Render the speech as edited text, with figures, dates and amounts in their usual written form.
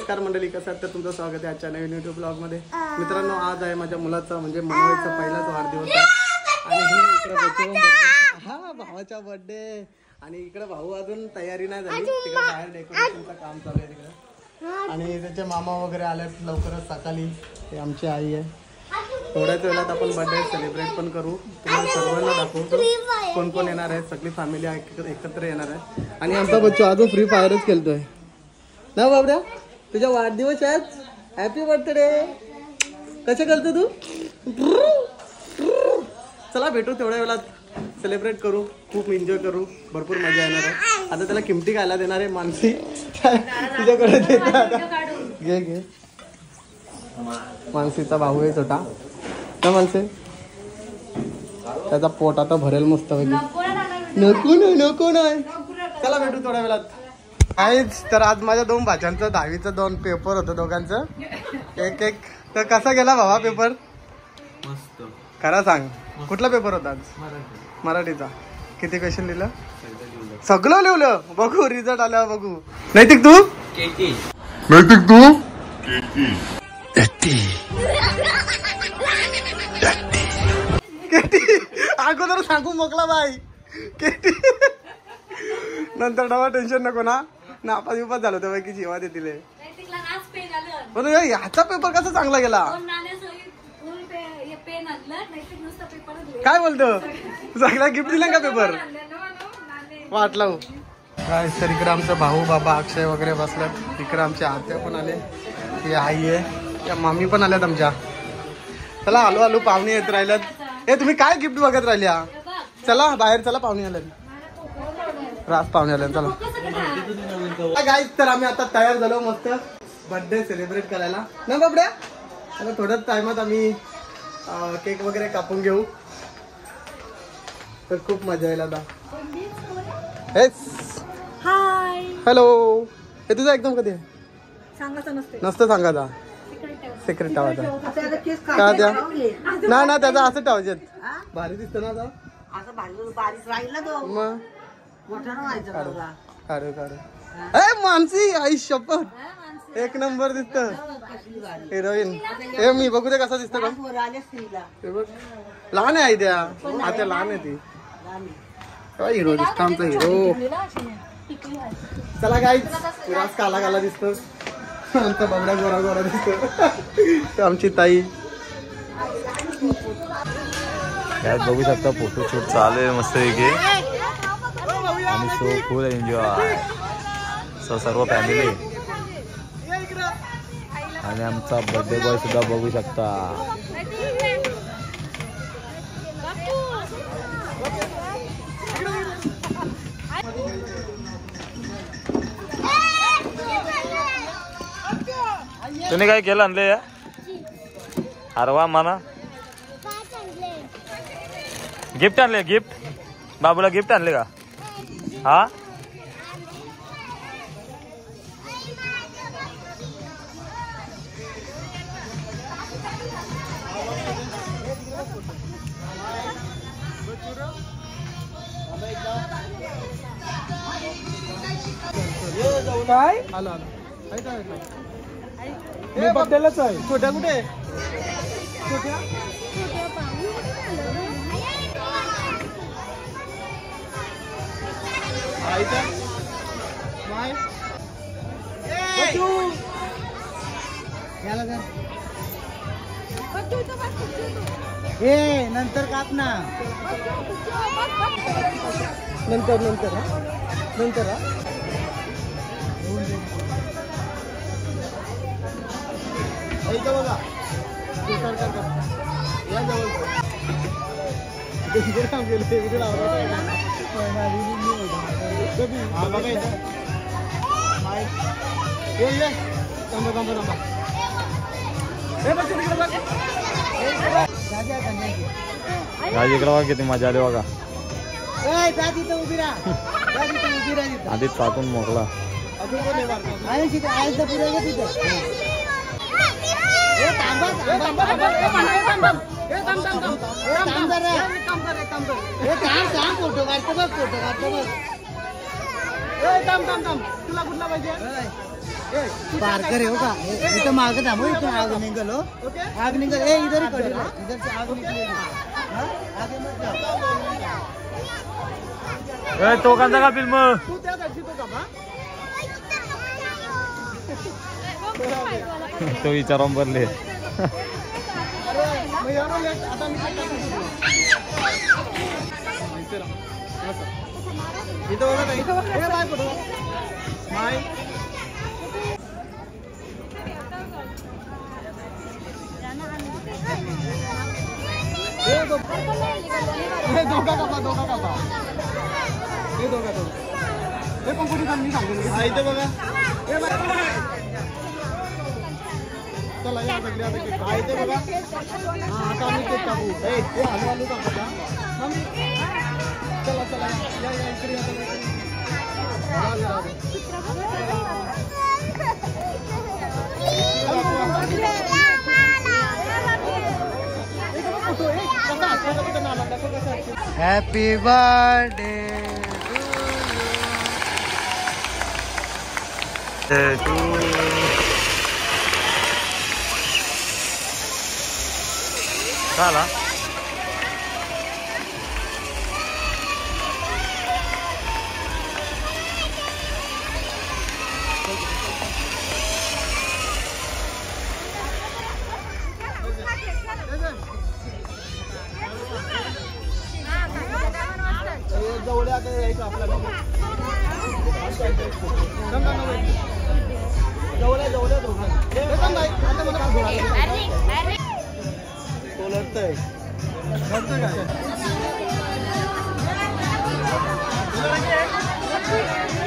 नमस्कार मंडळी, कसं आहे तर तुमचं स्वागत आहे आजच्या नवीन युट्यूब ब्लॉग मध्ये. मित्रांनो, आज आहे माझ्या मुलाचा म्हणजे मनोयचा पहिलाच वाढदिवस आहे आणि ही इकडे भावाचा बर्थडे आणि इकडे भाऊ अजून तयारी नाही झाली, तिकडे बाहेर डेकोरेशनचं काम चालू आहे तिकडे आणि त्याचे मामा वगैरे आलेत लवकरच सकाळी. ते आमची आई आहे. थोड्याच वेळात आपण बर्थडे सेलिब्रेट पण करू, तुम्हाला सर्वांना दाखवतो कोण कोण येणार आहे. सगळी फॅमिली एकत्र येणार आहे आणि आमचा बच्चू अजून फ्री फायरच खेळतोय ना. बाबड्या, तुझा वाढदिवस आहे, हॅपी बर्थडे. कसं करतो तू? चला भेटू तेवढ्या वेळात, सेलिब्रेट करू, खूप एन्जॉय करू, भरपूर मजा येणार आहे. आता त्याला किमती खायला देणार आहे मानसी, तुझ्याकडे देतो आता. घे घे. मानसीचा भाऊ आहे छोटा ना मानसी, त्याचा पोट आता भरेल मस्त पैकी. नको नाही, नको नाही. चला भेटू थोड्या वेळात. काहीच तर आज माझ्या दोन भाच्यांचं 10वीचं 2 पेपर होतं दोघांचं, एक एक. तर कसा गेला भावा पेपर? मस्त. खरा सांग, कुठला पेपर होता आज? मराठीचा. किती क्वेश्चन लिहिलं? सगळं लिहिलं. बघू रिझल्ट आल्यावर बघू. नैतिक तू? नैतिक तू? अगोदर सांगू मोकला बाई. नंतर डबा टेन्शन नको ना. नापास विपास झालं तर की जेव्हा देतील. पण ह्याचा पेपर कसा चांगला गेला? काय बोलतो? चांगला गिफ्ट दिला का पेपर? वाटला हो काय. सर इकडे आमचा भाऊ बाबा अक्षय वगैरे बसलात. इकडे आमच्या आत्या पण आले, ती आई आहे, त्या मामी पण आल्यात आमच्या. चला आलो आलो, पाहुणे येत राहिल्यात. हे तुम्ही काय गिफ्ट बघत राहिल्या? चला बाहेर चला, पाहुणे आल्यात, रात पाहुणे आल्यात. चला गाईज, तर आम्ही आता तयार झालो मस्त बर्थडे सेलिब्रेट करायला ना बाबड्या. आता थोड्याच टायमात आम्ही केक वगैरे कापून घेऊ, तर खूप मजा येईल आता. हाय, हॅलो. हे तुझा एकदम कधी आहे? सांगायचं नसतं सांगायचा, सिक्रेट ठेवायचा. काय द्या ना ना, त्याचा असं ठेवायचे. भारी दिसतं ना आता. मग काढू काढू. ए मानसी, आई शपथ एक नंबर दिसत. हिरोईन. हे मी बघू दे कसा दिसतं का. लहान आहे आई द्या, आता लहान आहे ती. हिरो दिसतो आमचा हिरो. चला गाईज, विराज काला काला दिसतो, आमचा बबड्या गोरा गोरा दिसतो. आमची ताई काय बघू शकता, फोटोशूट चालू आहे मस्त पैकी आणि सो फुल एन्जॉय. सो सर्व फॅमिली आणि आमचा बर्थडे बॉय सुद्धा बघू शकता. तुम्ही काय केलं आणले या? अरे वा, म्हणा गिफ्ट आणले. गिफ्ट बाबूला गिफ्ट आणले का? हा काय आलो आलो. मी बर्थडेलाच आहे. छोट्या कुठे? छोट्या ए नंतर काप ना. नंतर नंतर नंतर बघा. या इकडे किती मजा आली बघा. आधीच टाकून मोकला. फोटो काढतो बघ. तुला कुठला पाहिजे? पार्कर हो का इथं मागं थांब हो, इथं आग निघल हो. आग निघल ए इधर ही पडेल, इधर से आग निघली. आगे मत जाओ. तो कांदा का फिल्म तू त्या साईडची तो का बा? तो विचारून भरले. अरे मग एवढं लेट आता मी काय टाकू तुला? इथे राहा. असं. इथं बघा ताई. ए बाय पडू. बाय. हे दोघा कापा. हे दोघा. हे पण कुठे मी सांगेन. इथे बघा. हे बघा. चला या सगळे आता केक. इथे बघा. हा आता आम्ही केक कापू. हे हलू कापू का? चला या इकडे या. Happy birthday. झाला जवळ आता यायचं आपल्याला. तो लढतंय काय